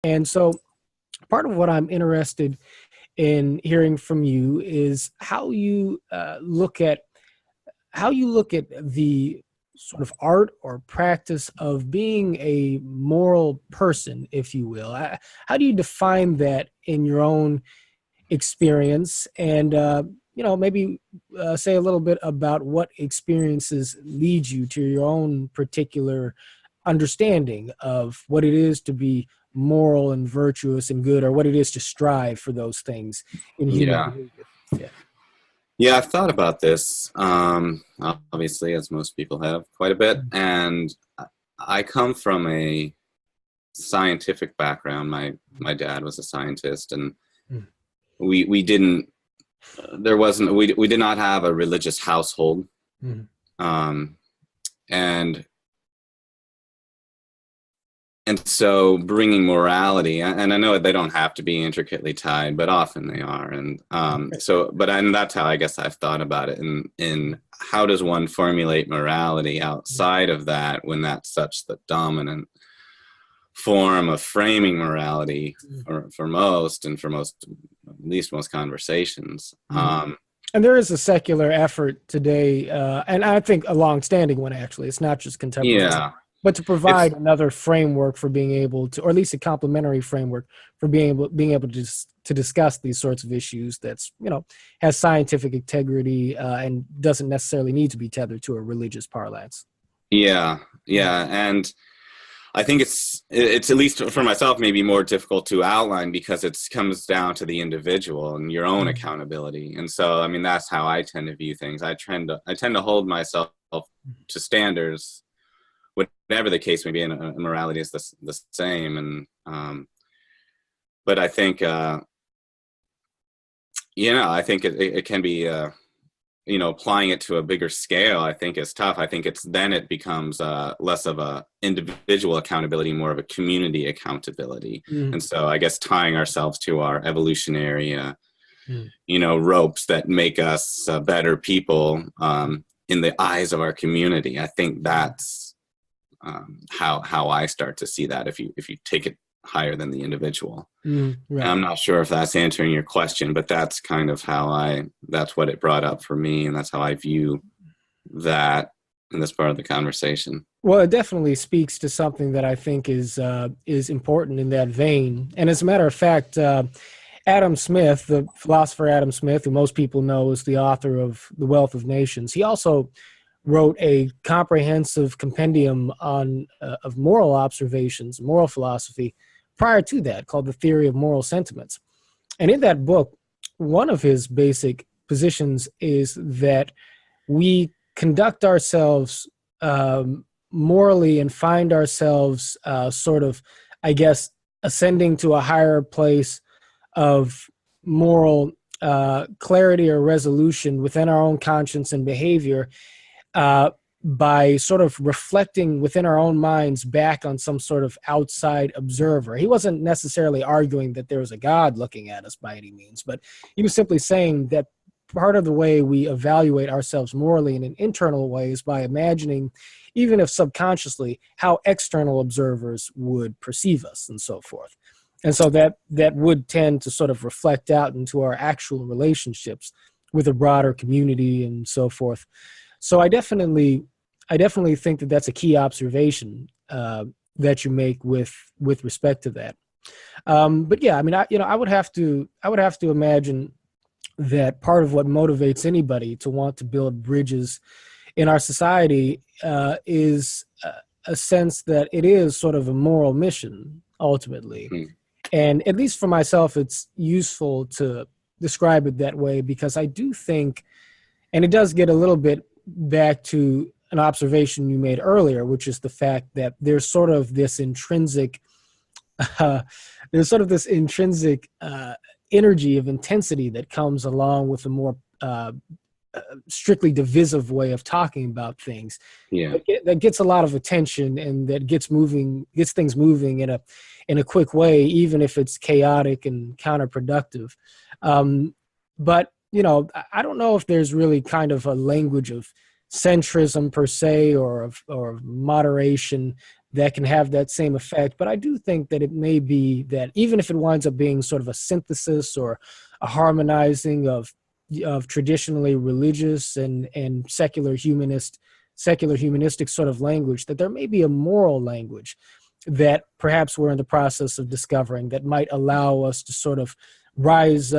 And so part of what I'm interested in hearing from you is how you look at the sort of art or practice of being a moral person, if you will. How do you define that in your own experience? And maybe say a little bit about what experiences lead you to your own particular understanding of what it is to be moral and virtuous and good, or what it is to strive for those things in human Yeah. behavior. Yeah. Yeah, I've thought about this, obviously, as most people have, quite a bit. Mm. And I come from a scientific background. My dad was a scientist, and Mm. we didn't, there wasn't, we did not have a religious household. Mm. Um, and And so bringing morality, and I know they don't have to be intricately tied, but often they are. And that's how I guess I've thought about it. In how does one formulate morality outside of that when that's such the dominant form of framing morality for most, and for most, at least most conversations. Mm. And there is a secular effort today, and I think a long-standing one, actually. It's not just contemporary, Yeah, but to it's provide another framework for being able to, or at least a complementary framework for being able to discuss these sorts of issues. That's has scientific integrity and doesn't necessarily need to be tethered to a religious parlance. yeah, yeah, and I think it's at least for myself maybe more difficult to outline because it comes down to the individual and your own Mm. accountability. And so, I mean, that's how I tend to view things. I tend to hold myself to standards, whatever the case may be, and morality is the same. And but I think I think it can be. Applying it to a bigger scale, I think is tough. I think it becomes less of a individual accountability, more of a community accountability. Mm. And so I guess tying ourselves to our evolutionary, Mm. ropes that make us better people in the eyes of our community. I think that's how I start to see that if you take it higher than the individual. Mm. And Right. I'm not sure if that's answering your question, but that's kind of that's what it brought up for me. And that's how I view that in this part of the conversation. Well, it definitely speaks to something that I think is important in that vein. And as a matter of fact, Adam Smith, the philosopher Adam Smith, who most people know is the author of The Wealth of Nations, he also wrote a comprehensive compendium on of moral observations, moral philosophy, prior to that, called The Theory of Moral Sentiments. And in that book, one of his basic positions is that we conduct ourselves morally and find ourselves sort of, I guess, ascending to a higher place of moral clarity or resolution within our own conscience and behavior uh, by sort of reflecting within our own minds back on some sort of outside observer. He wasn't necessarily arguing that there was a God looking at us by any means, but he was simply saying that part of the way we evaluate ourselves morally in an internal way is by imagining, even if subconsciously, how external observers would perceive us and so forth. And so that would tend to sort of reflect out into our actual relationships with a broader community and so forth. So I definitely think that that's a key observation that you make with respect to that. But yeah, I mean, I would have to imagine that part of what motivates anybody to want to build bridges in our society is a sense that it is sort of a moral mission ultimately. Hmm. And at least for myself, it's useful to describe it that way because I do think, and it does get a little bit back to an observation you made earlier, which is the fact that uh, there's sort of this intrinsic energy of intensity that comes along with a more strictly divisive way of talking about things Yeah. that gets a lot of attention and that gets things moving in a quick way, even if it's chaotic and counterproductive. But I don't know if there's really kind of a language of centrism per se or of moderation that can have that same effect. But I do think that it may be that even if it winds up being sort of a synthesis or a harmonizing of traditionally religious and secular humanistic sort of language, that there may be a moral language that perhaps we're in the process of discovering that might allow us to sort of rise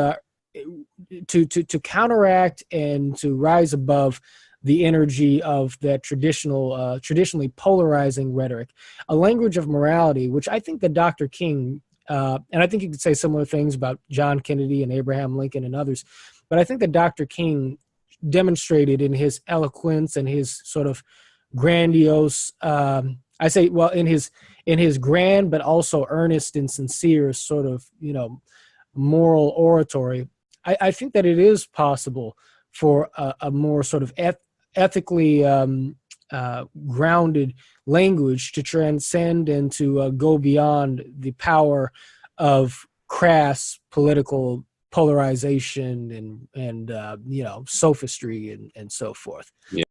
to counteract and to rise above the energy of that traditionally polarizing rhetoric, a language of morality, which I think that Dr. King, and I think you could say similar things about John Kennedy and Abraham Lincoln and others, but I think that Dr. King demonstrated in his eloquence and his sort of grandiose, in his grand but also earnest and sincere sort of, moral oratory. I think that it is possible for a more sort of ethically grounded language to transcend and to go beyond the power of crass political polarization and sophistry and so forth. Yeah.